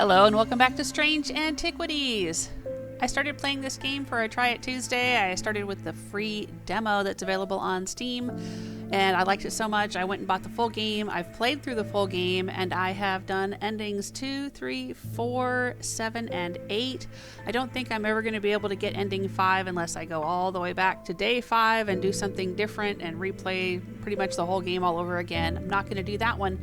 Hello and welcome back to Strange Antiquities. I started playing this game for a Try It Tuesday. I started with the free demo that's available on Steam, and I liked it so much I went and bought the full game. I've played through the full game, and I have done endings 2, 3, 4, 7, and 8. I don't think I'm ever going to be able to get ending 5 unless I go all the way back to day 5 and do something different and replay pretty much the whole game all over again. I'm not going to do that one.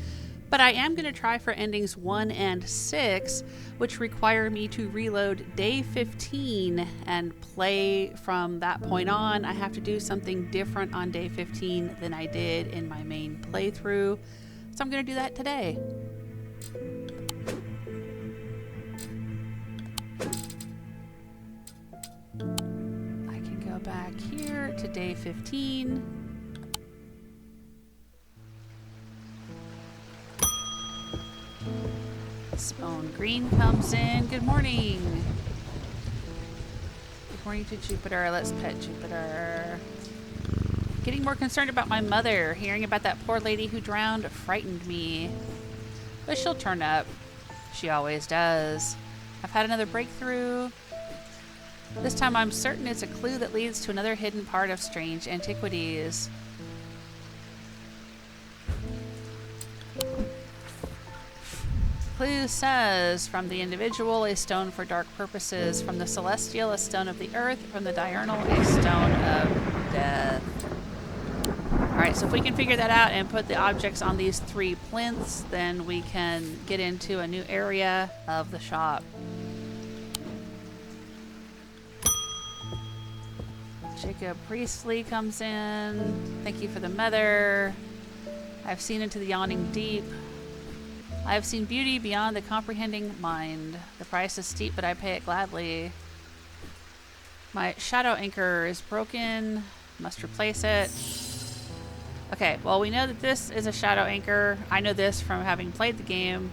But I am going to try for endings 1 and 6, which require me to reload day 15 and play from that point on. I have to do something different on day 15 than I did in my main playthrough. So I'm going to do that today. I can go back here to day 15. Spoon Green comes in. Good morning. Good morning to Jupiter. Let's pet Jupiter. Getting more concerned about my mother. Hearing about that poor lady who drowned frightened me. But she'll turn up. She always does. I've had another breakthrough. This time I'm certain it's a clue that leads to another hidden part of Strange Antiquities. Clue says, from the individual, a stone for dark purposes. From the celestial, a stone of the earth. From the diurnal, a stone of death. Alright, so if we can figure that out and put the objects on these 3 plinths, then we can get into a new area of the shop. Jacob Priestley comes in. Thank you for the mother. I've seen into the yawning deep. I have seen beauty beyond the comprehending mind. The price is steep, but I pay it gladly. My shadow anchor is broken. Must replace it. Okay, well, we know that this is a shadow anchor. I know this from having played the game.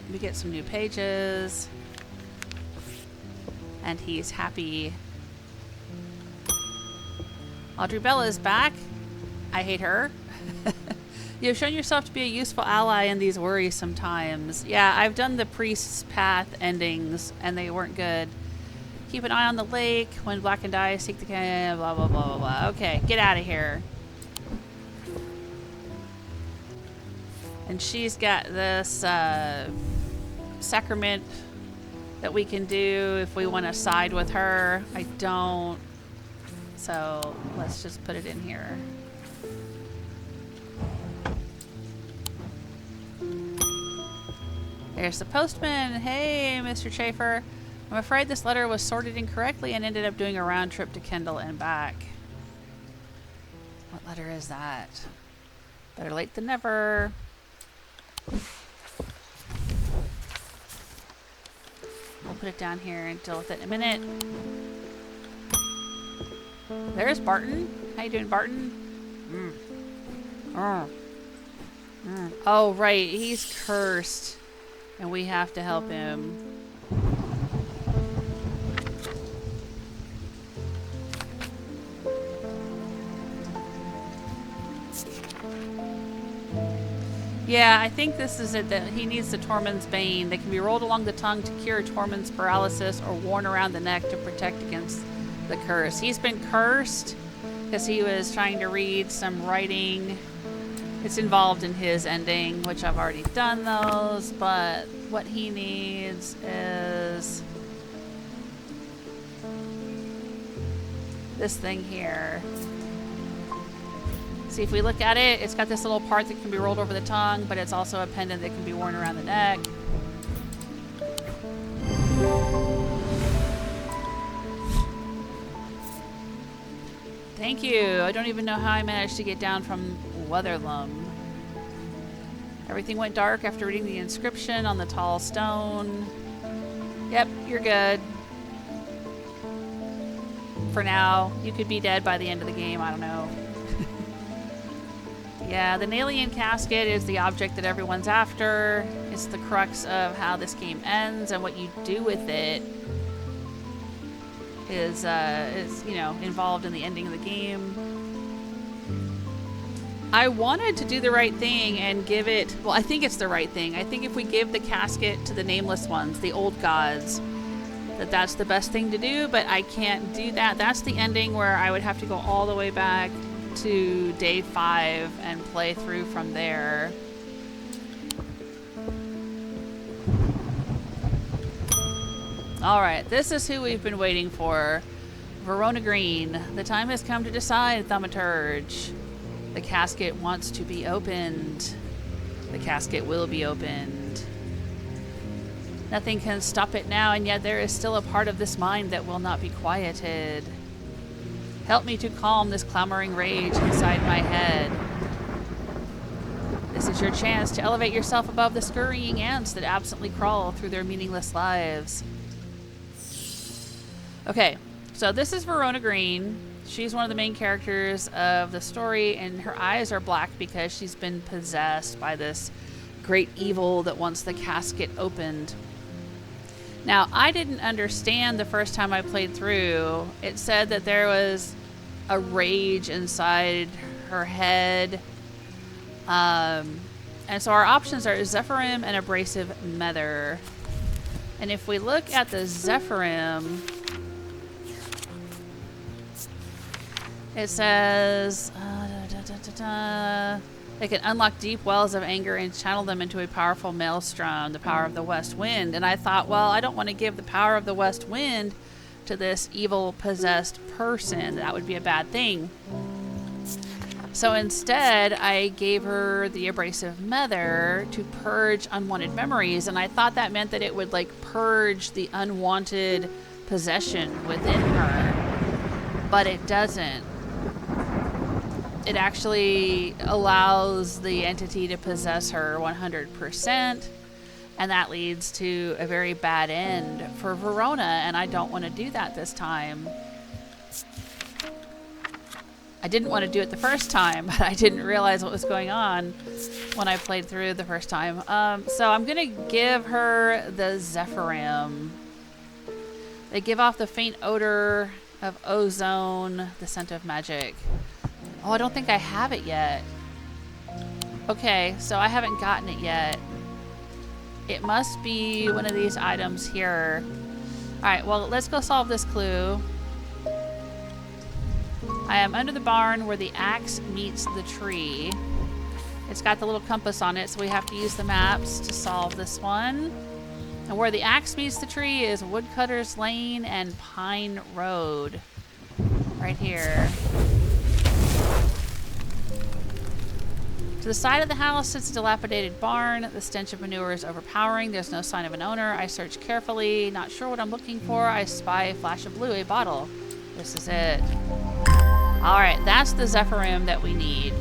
We get some new pages. And he's happy. Audrey Bella is back. I hate her. You have shown yourself to be a useful ally in these worrisome times. Yeah, I've done the priest's path endings, and they weren't good. Keep an eye on the lake. When blackened eyes seek the blah, blah, blah, blah, blah. Okay, get out of here. And she's got this sacrament that we can do if we want to side with her. I don't. So let's just put it in here. There's the postman. Hey, Mr. Schaefer. I'm afraid this letter was sorted incorrectly and ended up doing a round trip to Kendall and back. What letter is that? Better late than never. We'll put it down here and deal with it in a minute. There's Barton. How you doing, Barton? Oh, right. He's cursed. And we have to help him. Yeah, I think this is it. That he needs the Tormund's Bane. They can be rolled along the tongue to cure Tormund's paralysis or worn around the neck to protect against the curse. He's been cursed because he was trying to read some writing. It's involved in his ending, which I've already done those, but what he needs is this thing here. See, if we look at it, it's got this little part that can be rolled over the tongue, but it's also a pendant that can be worn around the neck. Thank you. I don't even know how I managed to get down from Weatherlum. Everything went dark after reading the inscription on the tall stone. Yep, you're good. For now. You could be dead by the end of the game. I don't know. Yeah, the Nalian casket is the object that everyone's after. It's the crux of how this game ends, and what you do with it is you know, involved in the ending of the game. I wanted to do the right thing and give it, well, I think it's the right thing. I think if we give the casket to the nameless ones, the old gods, that's the best thing to do, but I can't do that. That's the ending where I would have to go all the way back to day 5 and play through from there. Alright, this is who we've been waiting for. Verona Green. The time has come to decide, Thaumaturge. The casket wants to be opened. The casket will be opened. Nothing can stop it now, and yet there is still a part of this mind that will not be quieted. Help me to calm this clamoring rage inside my head. This is your chance to elevate yourself above the scurrying ants that absently crawl through their meaningless lives. Okay, so this is Verona Green. She's one of the main characters of the story, and her eyes are black because she's been possessed by this great evil that wants the casket opened. Now, I didn't understand the first time I played through. It said that there was a rage inside her head. And so our options are Zephyrim and Abrasive Nether. And if we look at the Zephyrim, it says they can unlock deep wells of anger and channel them into a powerful maelstrom, the power of the west wind. And I thought, well, I don't want to give the power of the west wind to this evil possessed person. That would be a bad thing. So instead, I gave her the Abrasive Nether to purge unwanted memories. And I thought that meant that it would like purge the unwanted possession within her. But it doesn't. It actually allows the entity to possess her 100%, and that leads to a very bad end for Verona, and I don't want to do that this time. I didn't want to do it the first time, but I didn't realize what was going on when I played through the first time. So I'm going to give her the Zephyrim. They give off the faint odor of ozone, the scent of magic. Oh, I don't think I have it yet. Okay, so I haven't gotten it yet. It must be one of these items here. Alright, well, let's go solve this clue. I am under the barn where the axe meets the tree. It's got the little compass on it, so we have to use the maps to solve this one. And where the axe meets the tree is Woodcutter's Lane and Pine Road. Right here. To the side of the house sits a dilapidated barn. The stench of manure is overpowering. There's no sign of an owner. I search carefully, not sure what I'm looking for. I spy a flash of blue, a bottle. This is it. Alright, that's the Zephyrim that we need.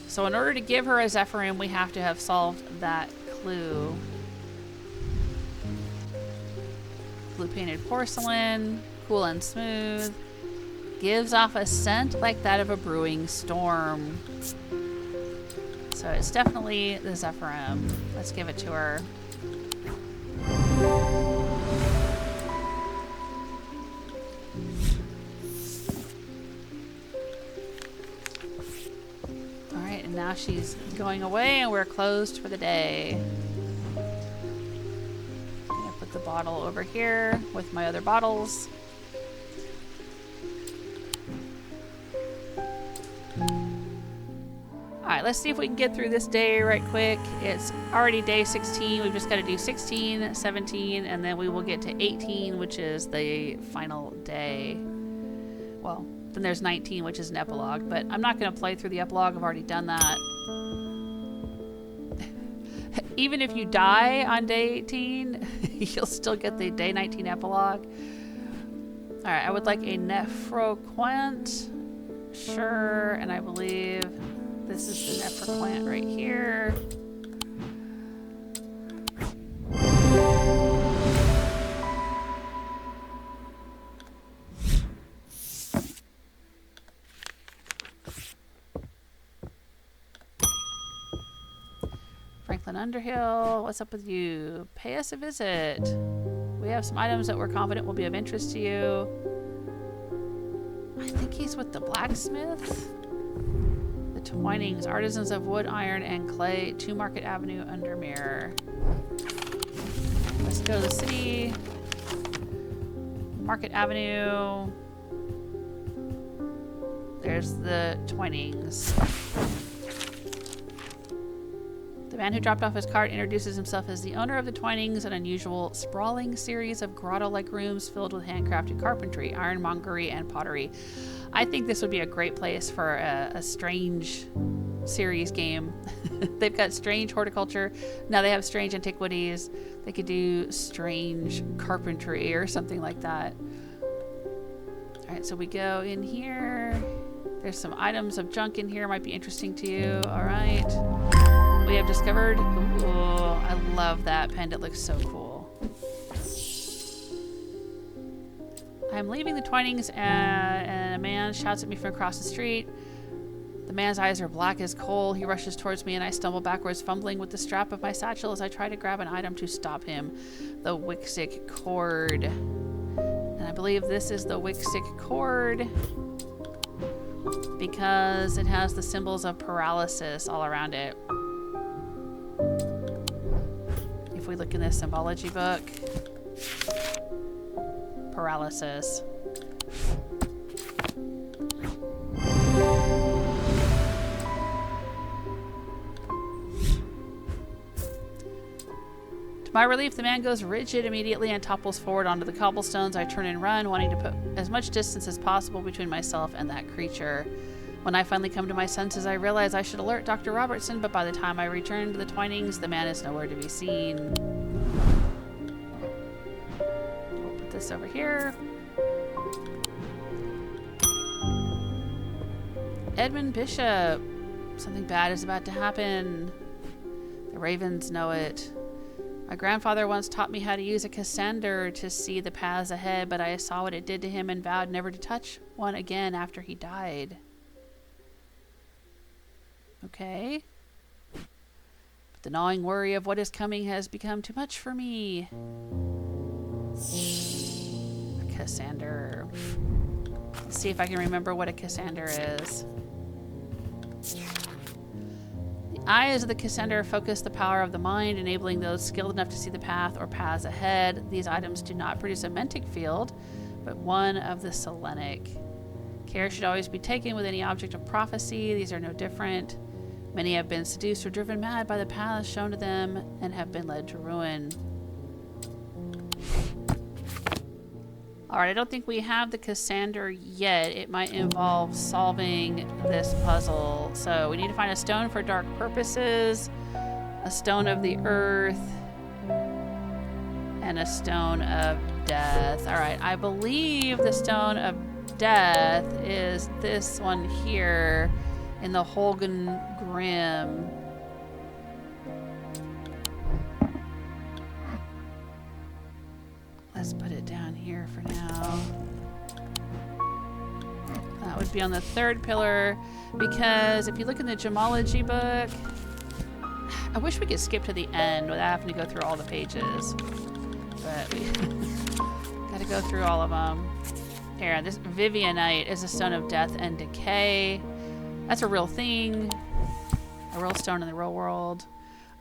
So in order to give her a Zephyrim, we have to have solved that clue. Blue painted porcelain, cool and smooth. Gives off a scent like that of a brewing storm. So it's definitely the Zephyrim. Let's give it to her. Alright, and now she's going away and we're closed for the day. I'm gonna put the bottle over here with my other bottles. Alright, let's see if we can get through this day right quick. It's already day 16. We've just got to do 16, 17, and then we will get to 18, which is the final day. Well, then there's 19, which is an epilogue, but I'm not going to play through the epilogue. I've already done that. Even if you die on day 18, you'll still get the day 19 epilogue. Alright, I would like a Nephroquant. Sure, and I believe this is the Nephroquant right here. Franklin Underhill, what's up with you? Pay us a visit. We have some items that we're confident will be of interest to you. I think he's with the blacksmith. Twinings, artisans of wood, iron, and clay. 2 Market Avenue, Undermere. Let's go to the city. Market Avenue. There's the Twinings. The man who dropped off his cart introduces himself as the owner of the Twinings, an unusual, sprawling series of grotto-like rooms filled with handcrafted carpentry, ironmongery, and pottery. I think this would be a great place for a Strange series game. They've got Strange Horticulture. Now they have Strange Antiquities. They could do Strange Carpentry or something like that. Alright, so we go in here. There's some items of junk in here. Might be interesting to you. Alright. We have discovered... Ooh, I love that pendant. Looks so cool. I'm leaving the Twinings and a man shouts at me from across the street. The man's eyes are black as coal. He rushes towards me and I stumble backwards, fumbling with the strap of my satchel as I try to grab an item to stop him. The Wixic cord. And I believe this is the Wixic cord because it has the symbols of paralysis all around it. If we look in this symbology book, paralysis. To my relief, the man goes rigid immediately and topples forward onto the cobblestones. I turn and run, wanting to put as much distance as possible between myself and that creature. When I finally come to my senses, I realize I should alert Dr. Robertson, but by the time I return to the Twinings, the man is nowhere to be seen. We'll put this over here. Edmund Bishop. Something bad is about to happen. The ravens know it. My grandfather once taught me how to use a Cassander to see the paths ahead, but I saw what it did to him and vowed never to touch one again after he died. Okay. But the gnawing worry of what is coming has become too much for me. A Cassander. Let's see if I can remember what a Cassander is. The eyes of the Cassander focus the power of the mind, enabling those skilled enough to see the path or paths ahead. These items do not produce a mentic field, but one of the Selenic. Care should always be taken with any object of prophecy. These are no different. Many have been seduced or driven mad by the paths shown to them and have been led to ruin. Alright, I don't think we have the Cassander yet. It might involve solving this puzzle. So we need to find a stone for dark purposes, a stone of the earth, and a stone of death. Alright, I believe the stone of death is this one here in the Holgen Grim. Let's put it down here for now. That would be on the 3rd pillar, because if you look in the gemology book, I wish we could skip to the end without having to go through all the pages. But we gotta go through all of them. Here, this Vivianite is a stone of death and decay. That's a real thing. A real stone in the real world.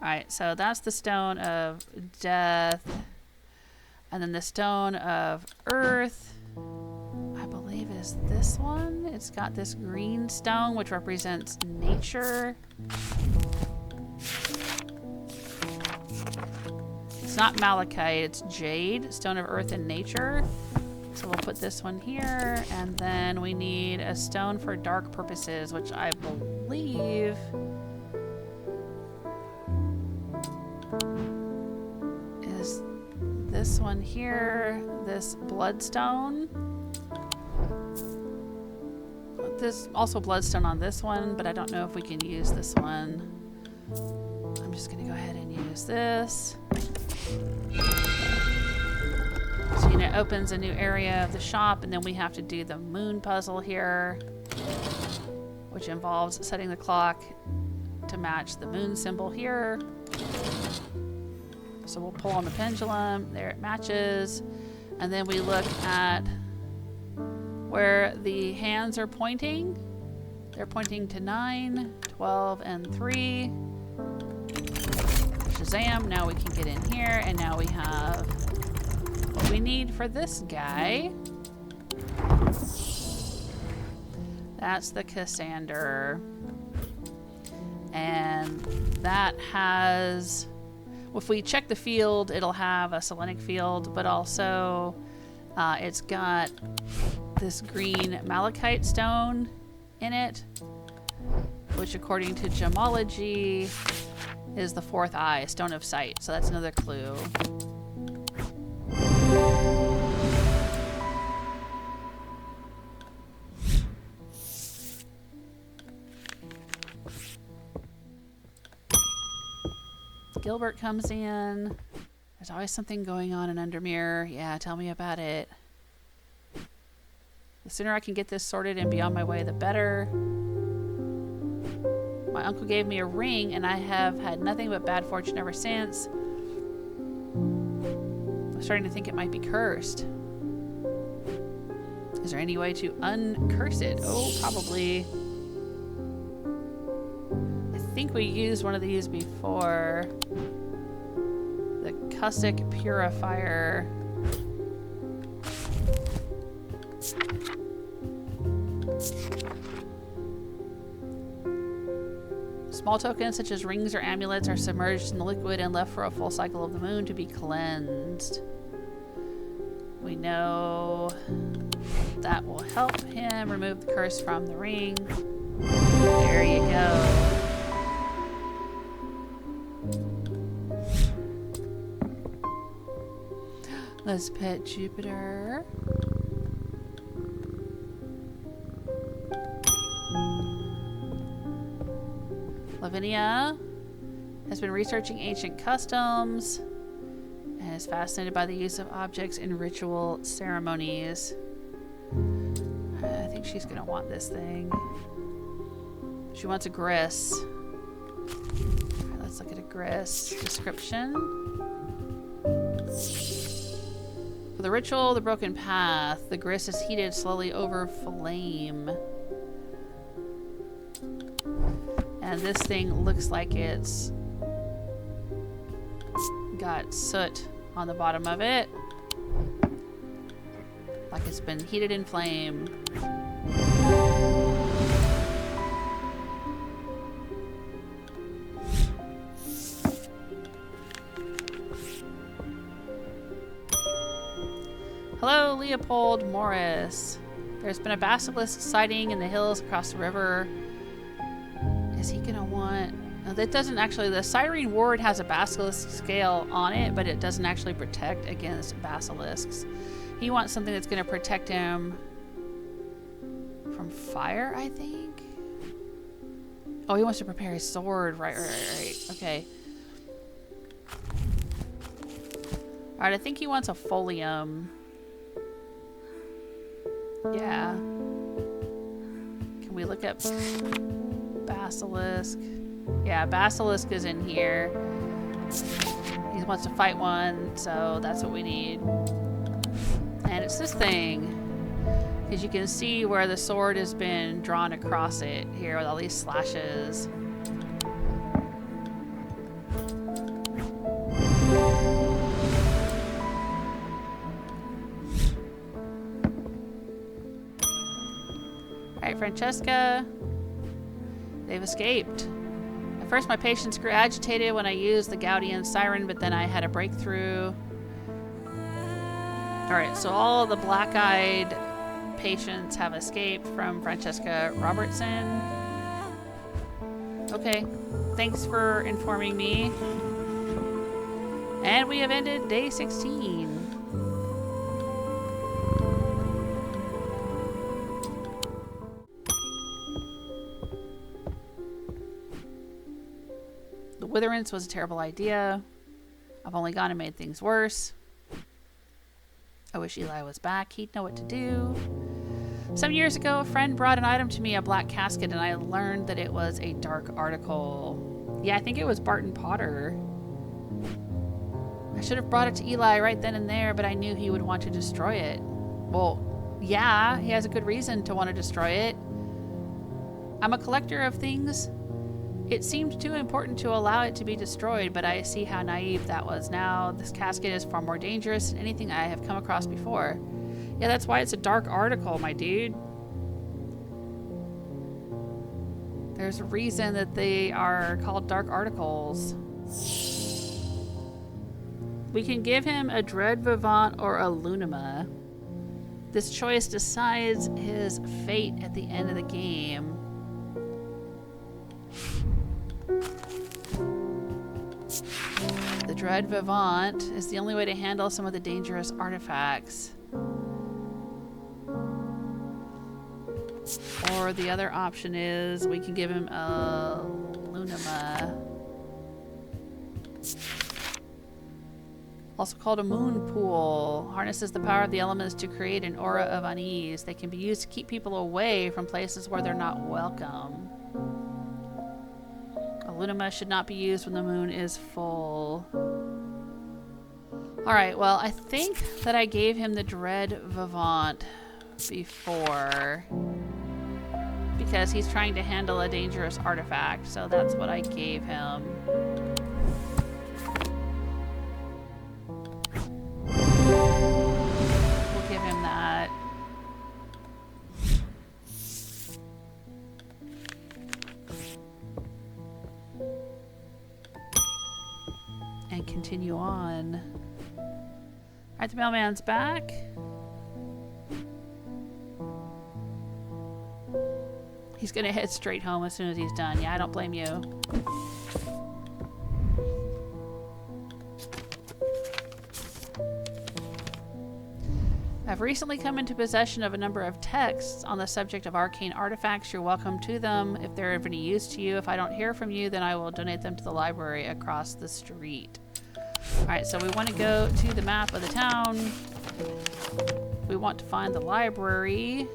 Alright, so that's the stone of death. And then the stone of earth, I believe, is this one. It's got this green stone, which represents nature. It's not malachite, it's jade, stone of earth and nature. So we'll put this one here, and then we need a stone for dark purposes, which I believe is this one here, this bloodstone. There's also bloodstone on this one, but I don't know if we can use this one. I'm just gonna go ahead and use this. So it opens a new area of the shop, and then we have to do the moon puzzle here, which involves setting the clock to match the moon symbol here. So we'll pull on the pendulum, there it matches, and then we look at where the hands are pointing. They're pointing to 9, 12, and 3. Shazam, now we can get in here, and now we have what we need for this guy. That's the Cassander. And that has... if we check the field, it'll have a selenic field, but also it's got this green malachite stone in it, which according to gemology is the 4th eye, stone of sight. So that's another clue. Gilbert comes in. There's always something going on in Undermere. Yeah, tell me about it. The sooner I can get this sorted and be on my way, the better. My uncle gave me a ring, and I have had nothing but bad fortune ever since. I'm starting to think it might be cursed. Is there any way to uncurse it? Oh, probably. I think we used one of these before. The Cussick Purifier. Small tokens such as rings or amulets are submerged in the liquid and left for a full cycle of the moon to be cleansed. We know that will help him remove the curse from the ring. There you go. Let's pet Jupiter. Lavinia has been researching ancient customs and is fascinated by the use of objects in ritual ceremonies. I think she's going to want this thing. She wants a grist. Right, let's look at a grist description. For the ritual, the broken path, the grist is heated slowly over flame. And this thing looks like it's got soot on the bottom of it. Like it's been heated in flame. Hello, Leopold Morris. There's been a basilisk sighting in the hills across the river. Is he gonna want... that doesn't actually... The Cyrene Ward has a basilisk scale on it, but it doesn't actually protect against basilisks. He wants something that's gonna protect him from fire, I think? Oh, he wants to prepare his sword. Right. Okay. Alright, I think he wants a folium. Yeah. Can we look up... Basilisk. Yeah, Basilisk is in here. He wants to fight one, so that's what we need. And it's this thing. Because you can see where the sword has been drawn across it here with all these slashes. Alright, Francesca. They've escaped. At first my patients grew agitated when I used the Gaudian siren, but then I had a breakthrough. Alright, so all of the black-eyed patients have escaped from Francesca Robertson. Okay, thanks for informing me. And we have ended day 16. Witherance was a terrible idea. I've only gone and made things worse. I wish Eli was back. He'd know what to do. Some years ago, a friend brought an item to me, a black casket, and I learned that it was a dark article. Yeah, I think it was Barton Potter. I should have brought it to Eli right then and there, but I knew he would want to destroy it. Well, yeah, he has a good reason to want to destroy it. I'm a collector of things. It seemed too important to allow it to be destroyed, but I see how naive that was now. This casket is far more dangerous than anything I have come across before. Yeah, that's why it's a dark article, my dude. There's a reason that they are called dark articles. We can give him a Dread Vivant or a Lunima. This choice decides his fate at the end of the game. The Dread Vivant is the only way to handle some of the dangerous artifacts. Or the other option is we can give him a Lunima. Also called a moon pool. Harnesses the power of the elements to create an aura of unease. They can be used to keep people away from places where they're not welcome. A Lunima should not be used when the moon is full. Alright, well, I think that I gave him the Dread Vivant before. Because he's trying to handle a dangerous artifact, so that's what I gave him. We'll give him that. And continue on. Alright, the mailman's back. He's gonna head straight home as soon as he's done. Yeah, I don't blame you. I've recently come into possession of a number of texts on the subject of arcane artifacts. You're welcome to them if they're of any use to you. If I don't hear from you, then I will donate them to the library across the street. Alright, so we want to go to the map of the town. We want to find the library,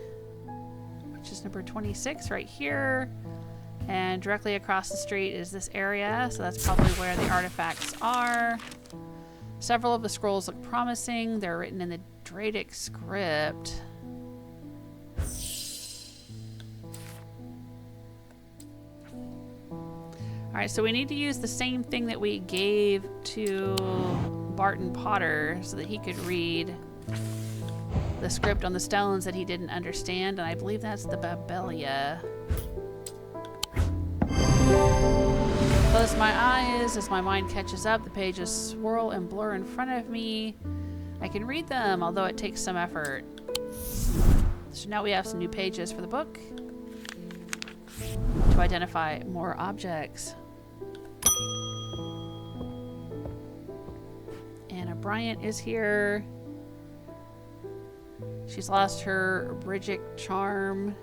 which is number 26 right here. And directly across the street is this area, so that's probably where the artifacts are. Several of the scrolls look promising. They're written in the Dradic script. Alright, so we need to use the same thing that we gave to Barton Potter so that he could read the script on the stones that he didn't understand, and I believe that's the Babelia. Close my eyes as my mind catches up. The pages swirl and blur in front of me. I can read them, although it takes some effort. So now we have some new pages for the book to identify more objects. Anna Bryant is here. She's lost her Bridgic charm.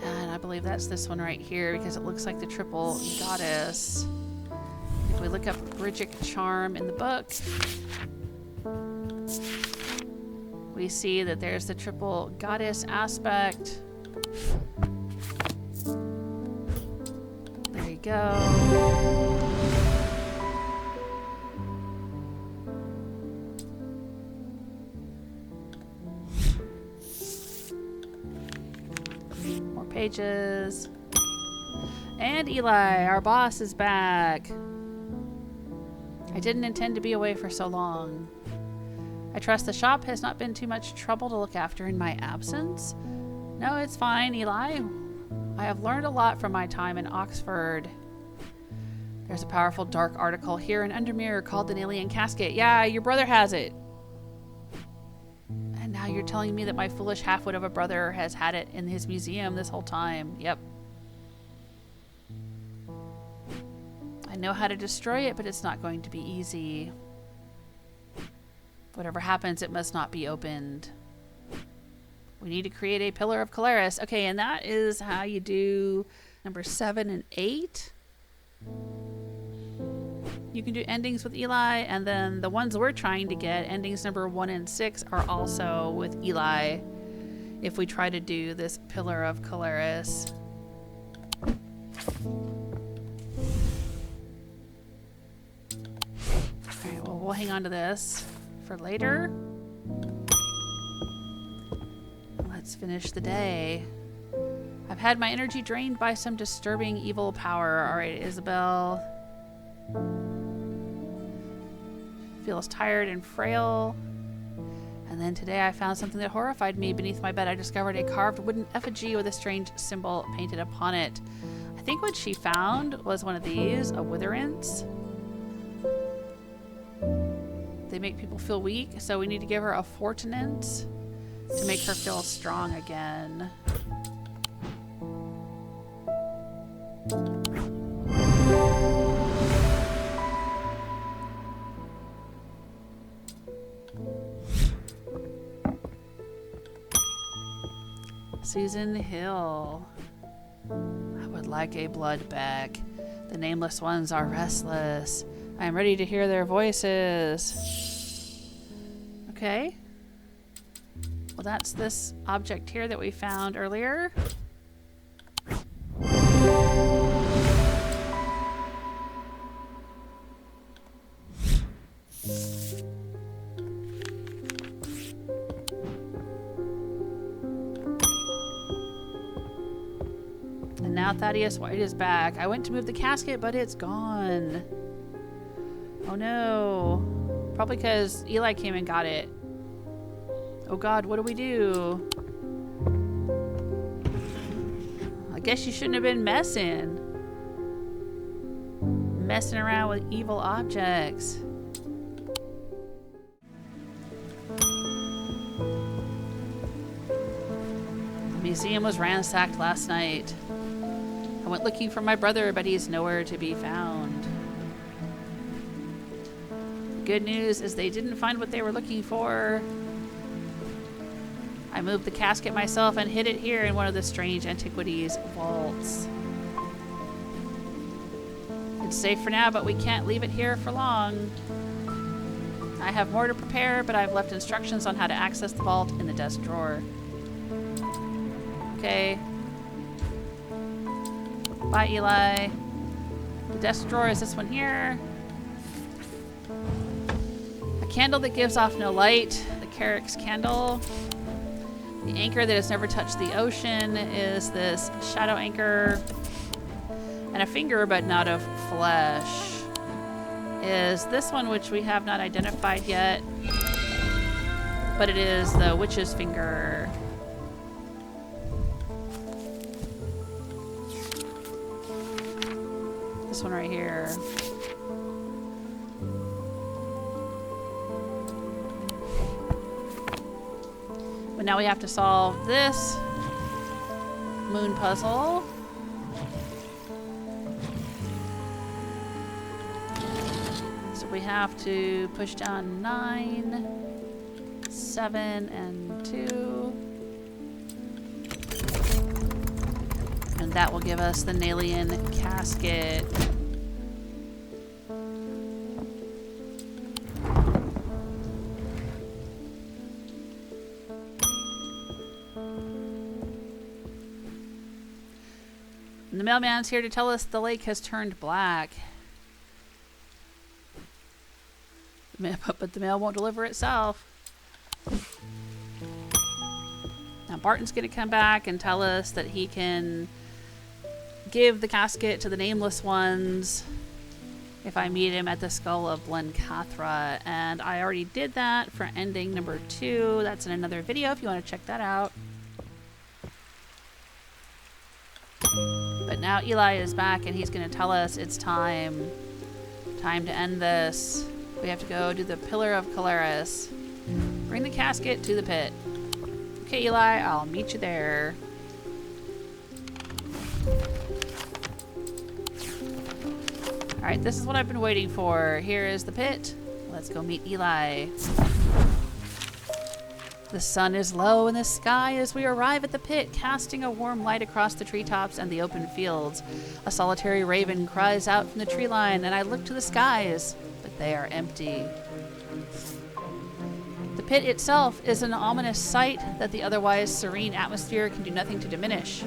And I believe that's this one right here because it looks like the triple goddess. If we look up Bridgic charm in the book, we see that there's the triple goddess aspect. There you go. More pages. And Eli, our boss, is back. I didn't intend to be away for so long. I trust the shop has not been too much trouble to look after in my absence. No, it's fine, Eli. I have learned a lot from my time in Oxford. There's a powerful dark article here in Undermere called an alien casket. Yeah, your brother has it. And now you're telling me that my foolish halfwit of a brother has had it in his museum this whole time. Yep. I know how to destroy it, but it's not going to be easy. Whatever happens, it must not be opened. We need to create a Pillar of Calaris. Okay, and that is how you do number 7 and 8. You can do endings with Eli, and then the ones we're trying to get, endings number 1 and 6, are also with Eli if we try to do this Pillar of Calaris. Alright, well, we'll hang on to this for later. Let's finish the day. I've had my energy drained by some disturbing evil power. All right, Isabel. Feels tired and frail. And then today I found something that horrified me. Beneath my bed, I discovered a carved wooden effigy with a strange symbol painted upon it. I think what she found was one of these, a witherance. They make people feel weak, so we need to give her a fortinance to make her feel strong again. Susan Hill. I would like a blood back. The nameless ones are restless. I am ready to hear their voices. Okay. Well, that's this object here that we found earlier. And now Thaddeus White is back. I went to move the casket, but it's gone. Oh no. Probably because Eli came and got it. Oh god, what do we do? I guess you shouldn't have been messing around with evil objects. The museum was ransacked last night. I went looking for my brother, but he's nowhere to be found. Good news is they didn't find what they were looking for. I moved the casket myself and hid it here in one of the Strange Antiquities vaults. It's safe for now, but we can't leave it here for long. I have more to prepare, but I've left instructions on how to access the vault in the desk drawer. Okay. Bye, Eli. The desk drawer is this one here. A candle that gives off no light. The Carrick's candle. The anchor that has never touched the ocean is this shadow anchor. And a finger, but not of flesh, is this one, which we have not identified yet. But it is the witch's finger. This one right here. But now we have to solve this moon puzzle. So we have to push down 9, 7, and 2. And that will give us the Nalian casket. And the mailman's here to tell us the lake has turned black. But the mail won't deliver itself. Now Barton's going to come back and tell us that he can give the casket to the nameless ones if I meet him at the Skull of Blencathra. And I already did that for ending number 2. That's in another video if you want to check that out. But now Eli is back and he's going to tell us it's time. Time to end this. We have to go do the Pillar of Calaris. Bring the casket to the pit. Okay, Eli, I'll meet you there. Alright, this is what I've been waiting for. Here is the pit. Let's go meet Eli. The sun is low in the sky as we arrive at the pit, casting a warm light across the treetops and the open fields. A solitary raven cries out from the tree line, and I look to the skies, but they are empty. The pit itself is an ominous sight that the otherwise serene atmosphere can do nothing to diminish.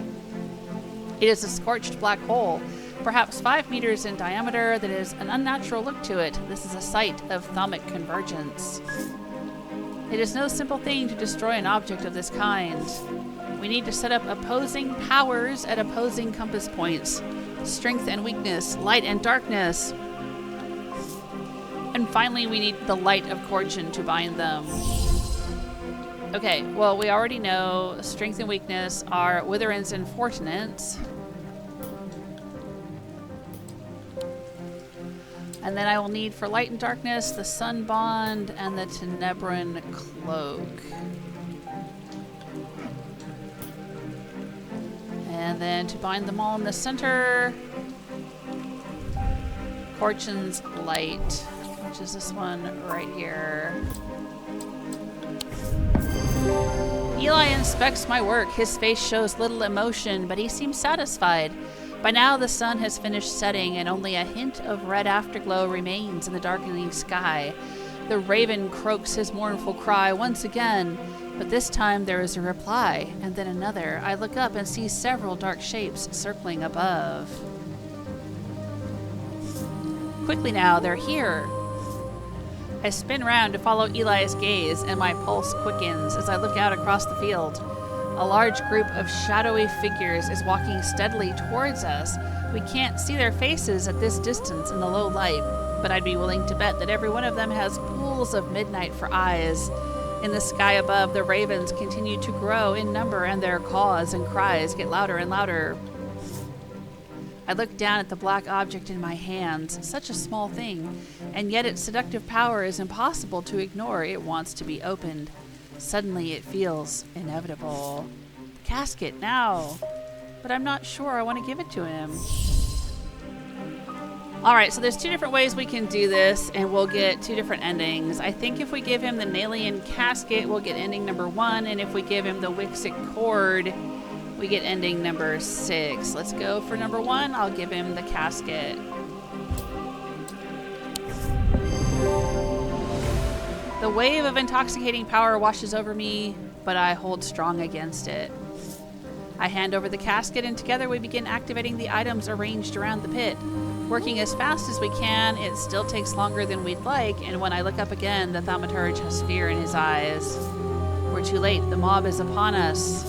It is a scorched black hole, perhaps 5 meters in diameter, that is an unnatural look to it. This is a site of thaumic convergence. It is no simple thing to destroy an object of this kind. We need to set up opposing powers at opposing compass points. Strength and weakness, light and darkness. And finally, we need the light of Fortune to bind them. Okay, well, we already know strength and weakness are Witherins and Fortunates. And then I will need for light and darkness the Sun Bond and the Tenebran Cloak. And then to bind them all in the center, Fortune's Light, which is this one right here. Eli inspects my work. His face shows little emotion, but he seems satisfied. By now, the sun has finished setting, and only a hint of red afterglow remains in the darkening sky. The raven croaks his mournful cry once again, but this time there is a reply, and then another. I look up and see several dark shapes circling above. Quickly now, they're here. I spin round to follow Eli's gaze, and my pulse quickens as I look out across the field. A large group of shadowy figures is walking steadily towards us. We can't see their faces at this distance in the low light, but I'd be willing to bet that every one of them has pools of midnight for eyes. In the sky above, the ravens continue to grow in number, and their caws and cries get louder and louder. I look down at the black object in my hands, such a small thing, and yet its seductive power is impossible to ignore. It wants to be opened. Suddenly it feels inevitable. The casket, now! But I'm not sure I want to give it to him. Alright, so there's two different ways we can do this, and we'll get two different endings. I think if we give him the Nalian casket, we'll get ending number 1, and if we give him the Wixic cord, we get ending number 6. Let's go for number 1. I'll give him the casket. The wave of intoxicating power washes over me, but I hold strong against it. I hand over the casket, and together we begin activating the items arranged around the pit. Working as fast as we can, it still takes longer than we'd like, and when I look up again, the thaumaturge has fear in his eyes. We're too late. The mob is upon us.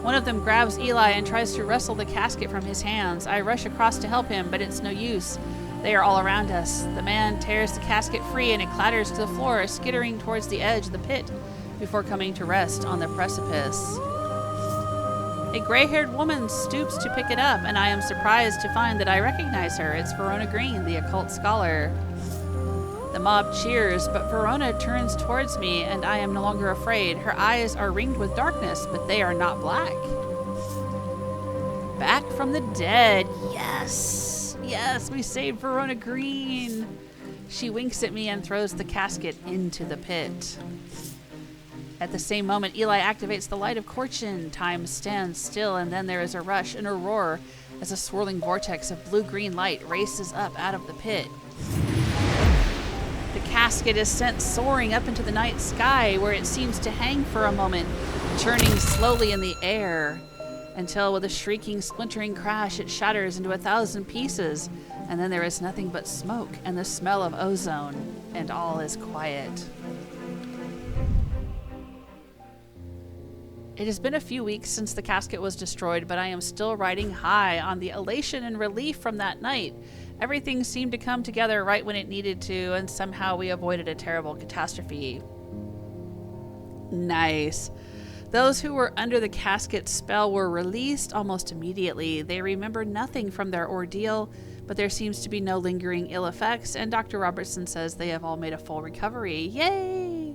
One of them grabs Eli and tries to wrestle the casket from his hands. I rush across to help him, but it's no use. They are all around us. The man tears the casket free, and it clatters to the floor, skittering towards the edge of the pit before coming to rest on the precipice. A gray-haired woman stoops to pick it up, and I am surprised to find that I recognize her. It's Verona Green, the occult scholar. The mob cheers, but Verona turns towards me, and I am no longer afraid. Her eyes are ringed with darkness, but they are not black. Back from the dead. Yes! Yes, we saved Verona Green. She winks at me and throws the casket into the pit. At the same moment, Eli activates the light of Fortune. Time stands still, and then there is a rush and a roar as a swirling vortex of blue-green light races up out of the pit. The casket is sent soaring up into the night sky, where it seems to hang for a moment, turning slowly in the air, until with a shrieking, splintering crash, it shatters into 1,000 pieces, and then there is nothing but smoke and the smell of ozone, and all is quiet. It has been a few weeks since the casket was destroyed, but I am still riding high on the elation and relief from that night. Everything seemed to come together right when it needed to, and somehow we avoided a terrible catastrophe. Nice. Those who were under the casket spell were released almost immediately. They remember nothing from their ordeal, but there seems to be no lingering ill effects, and Dr. Robertson says they have all made a full recovery. Yay!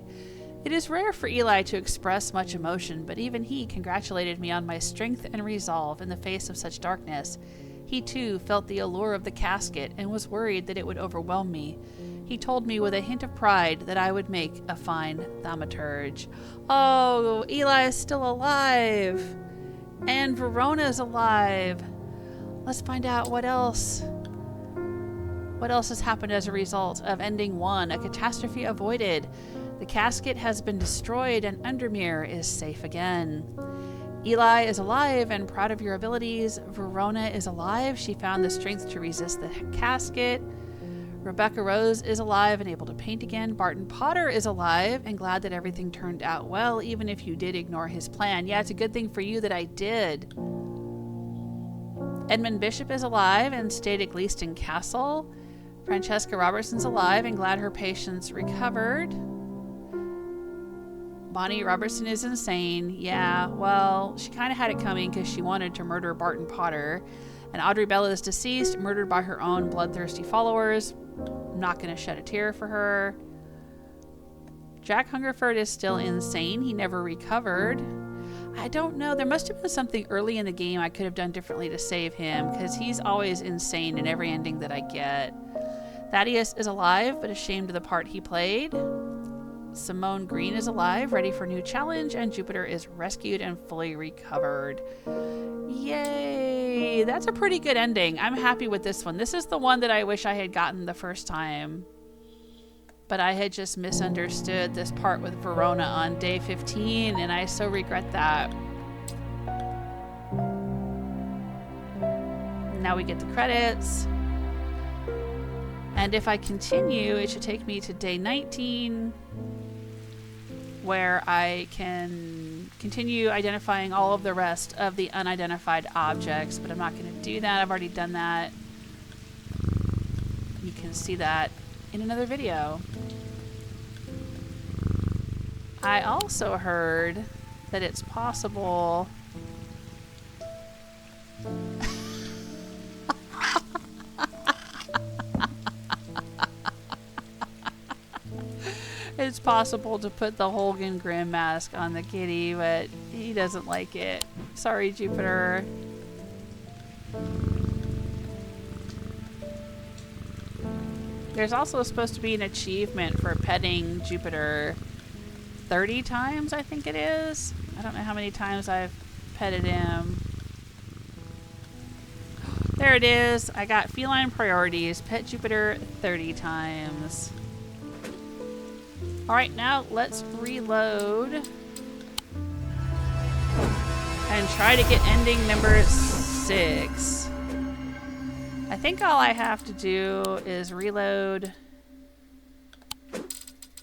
It is rare for Eli to express much emotion, but even he congratulated me on my strength and resolve in the face of such darkness. He, too, felt the allure of the casket and was worried that it would overwhelm me. He told me with a hint of pride that I would make a fine thaumaturge. Oh, Eli is still alive! And Verona is alive! Let's find out what else. What else has happened as a result of ending 1, a catastrophe avoided. The casket has been destroyed and Undermere is safe again. Eli is alive and proud of your abilities. Verona is alive. She found the strength to resist the casket. Rebecca Rose is alive and able to paint again. Barton Potter is alive and glad that everything turned out well, even if you did ignore his plan. Yeah, it's a good thing for you that I did. Edmund Bishop is alive and stayed at Gleaston Castle. Francesca Robertson's alive and glad her patients recovered. Bonnie Robertson is insane. Yeah, well, she kind of had it coming because she wanted to murder Barton Potter. And Audrey Bell is deceased, murdered by her own bloodthirsty followers. I'm not going to shed a tear for her. Jack Hungerford is still insane. He never recovered. I don't know. There must have been something early in the game I could have done differently to save him, because he's always insane in every ending that I get. Thaddeus is alive, but ashamed of the part he played. Simone Green is alive, ready for a new challenge, and Jupiter is rescued and fully recovered. Yay! That's a pretty good ending. I'm happy with this one. This is the one that I wish I had gotten the first time. But I had just misunderstood this part with Verona on day 15, and I so regret that. Now we get the credits. And if I continue, it should take me to day 19, where I can continue identifying all of the rest of the unidentified objects, but I'm not going to do that. I've already done that. You can see that in another video. I also heard that it's possible it's possible to put the Holgen Grimm mask on the kitty, but he doesn't like it. Sorry, Jupiter. There's also supposed to be an achievement for petting Jupiter 30 times, I think it is. I don't know how many times I've petted him. There it is. I got Feline Priorities. Pet Jupiter 30 times. Alright, now let's reload and try to get ending number 6. I think all I have to do is reload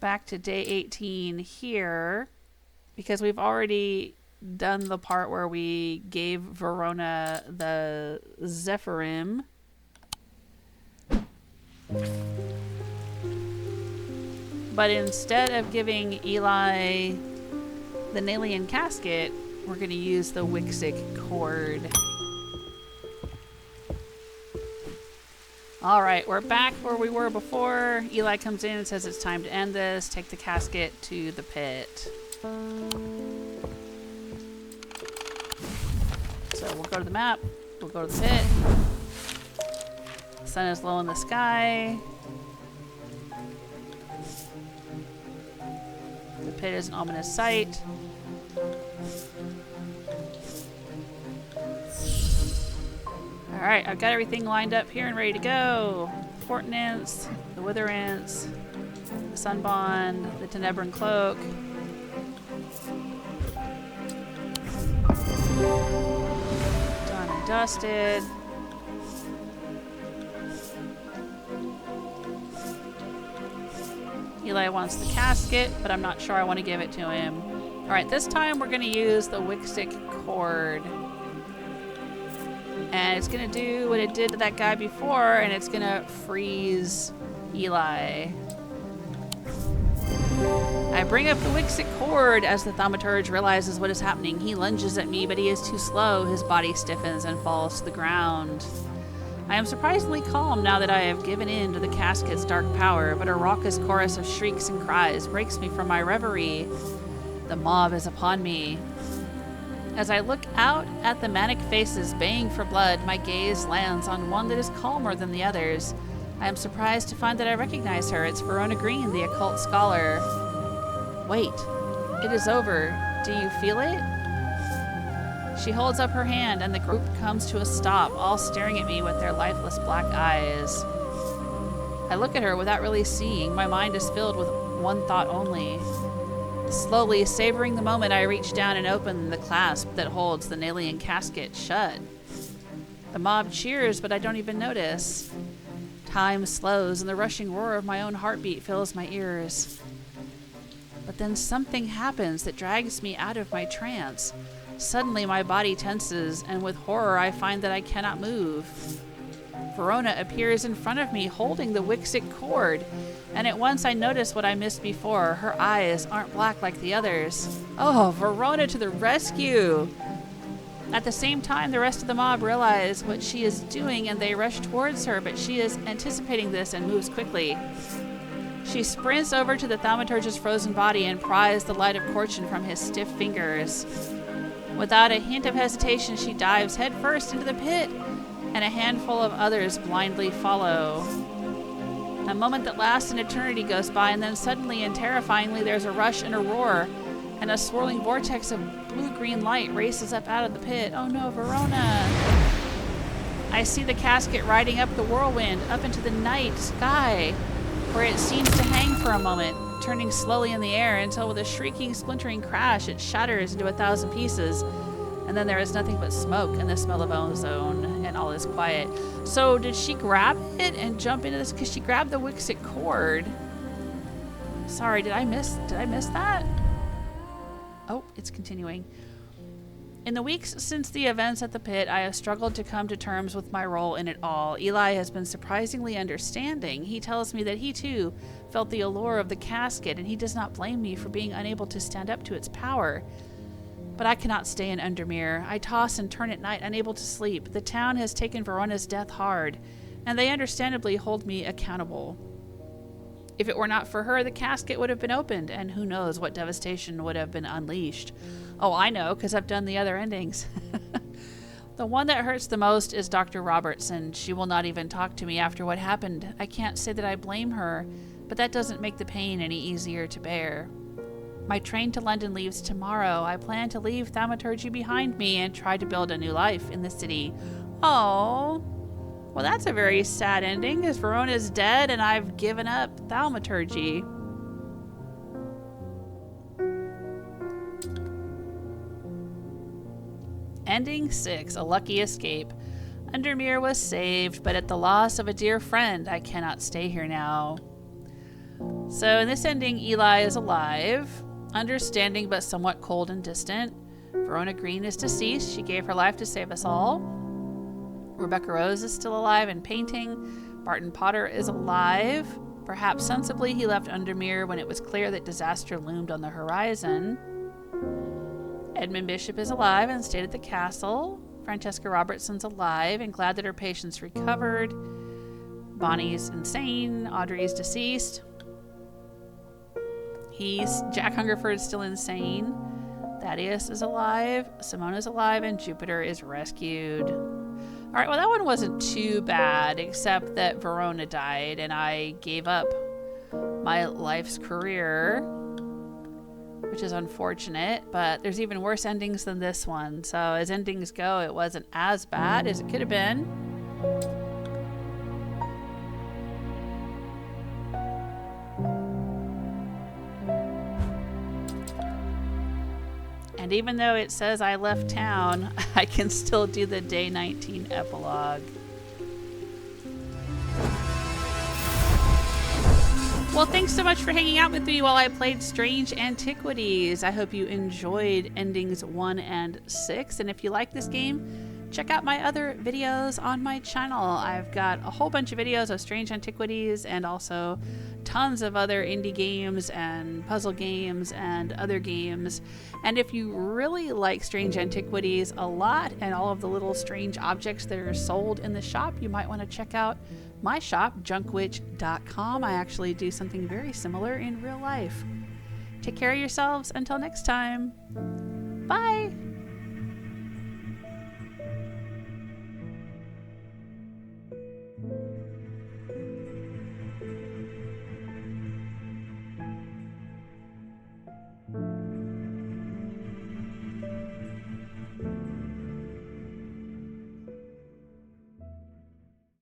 back to day 18 here, because we've already done the part where we gave Verona the Zephyrim. But instead of giving Eli the Nalian casket, we're going to use the Wixic cord. Alright, we're back where we were before. Eli comes in and says it's time to end this. Take the casket to the pit. So we'll go to the map. We'll go to the pit. The sun is low in the sky. The pit is an ominous sight. Alright, I've got everything lined up here and ready to go. The Fortinance, the Witherance, the Sunbond, the Tenebran Cloak. Done and dusted. Eli wants the casket, but I'm not sure I want to give it to him. Alright, this time we're going to use the Wixic cord. And it's going to do what it did to that guy before, and it's going to freeze Eli. I bring up the Wixic cord as the thaumaturge realizes what is happening. He lunges at me, but he is too slow. His body stiffens and falls to the ground. I am surprisingly calm now that I have given in to the casket's dark power, but a raucous chorus of shrieks and cries breaks me from my reverie. The mob is upon me. As I look out at the manic faces baying for blood, my gaze lands on one that is calmer than the others. I am surprised to find that I recognize her. It's Verona Green, the occult scholar. Wait, it is over. Do you feel it? She holds up her hand and the group comes to a stop, all staring at me with their lifeless black eyes. I look at her without really seeing. My mind is filled with one thought only. Slowly, savoring the moment, I reach down and open the clasp that holds the Nalian casket shut. The mob cheers, but I don't even notice. Time slows and the rushing roar of my own heartbeat fills my ears. But then something happens that drags me out of my trance. Suddenly my body tenses, and with horror I find that I cannot move. Verona appears in front of me holding the Wixit cord, and at once I notice what I missed before. Her eyes aren't black like the others. Oh, Verona to the rescue! At the same time, the rest of the mob realize what she is doing and they rush towards her, but she is anticipating this and moves quickly. She sprints over to the thaumaturge's frozen body and pries the light of fortune from his stiff fingers. Without a hint of hesitation, she dives headfirst into the pit, and a handful of others blindly follow. A moment that lasts an eternity goes by, and then suddenly and terrifyingly there's a rush and a roar, and a swirling vortex of blue-green light races up out of the pit. Oh no, Verona! I see the casket riding up the whirlwind, up into the night sky, where it seems to hang for a moment, turning slowly in the air until with a shrieking, splintering crash it shatters into 1,000 pieces. And then there is nothing but smoke and the smell of ozone, and all is quiet. So did she grab it and jump into this? Because she grabbed the Wixit cord. Sorry, did I miss that? Oh, it's continuing. In the weeks since the events at the pit, I have struggled to come to terms with my role in it all. Eli has been surprisingly understanding. He tells me that he too felt the allure of the casket, and he does not blame me for being unable to stand up to its power. But I cannot stay in Undermere. I toss and turn at night, unable to sleep. The town has taken Verona's death hard, and they understandably hold me accountable. If it were not for her, the casket would have been opened, and who knows what devastation would have been unleashed. Oh, I know, because I've done the other endings. The one that hurts the most is Dr. Robertson. She will not even talk to me after what happened. I can't say that I blame her, but that doesn't make the pain any easier to bear. My train to London leaves tomorrow. I plan to leave thaumaturgy behind me and try to build a new life in the city. Oh, well, that's a very sad ending, as Verona's dead and I've given up thaumaturgy. Ending 6, a lucky escape. Undermere was saved, but at the loss of a dear friend, I cannot stay here now. So in this ending, Eli is alive, understanding but somewhat cold and distant. Verona Green is deceased. She gave her life to save us all. Rebecca Rose is still alive and painting. Barton Potter is alive. Perhaps sensibly, he left Undermere when it was clear that disaster loomed on the horizon. Edmund Bishop is alive and stayed at the castle. Francesca Robertson's alive and glad that her patients recovered. Bonnie's insane. Audrey's deceased. Jack Hungerford's still insane. Thaddeus is alive. Simona's alive, and Jupiter is rescued. All right, well, that one wasn't too bad, except that Verona died, and I gave up my life's career, which is unfortunate, but there's even worse endings than this one. So as endings go, it wasn't as bad as it could have been. And even though it says I left town, I can still do the day 19 epilogue. Well, thanks so much for hanging out with me while I played Strange Antiquities. I hope you enjoyed endings 1 and 6. And if you like this game, check out my other videos on my channel. I've got a whole bunch of videos of Strange Antiquities and also tons of other indie games and puzzle games and other games. And if you really like Strange Antiquities a lot and all of the little strange objects that are sold in the shop, you might want to check out my shop, junkwitch.com. I actually do something very similar in real life. Take care of yourselves. Until next time. Bye.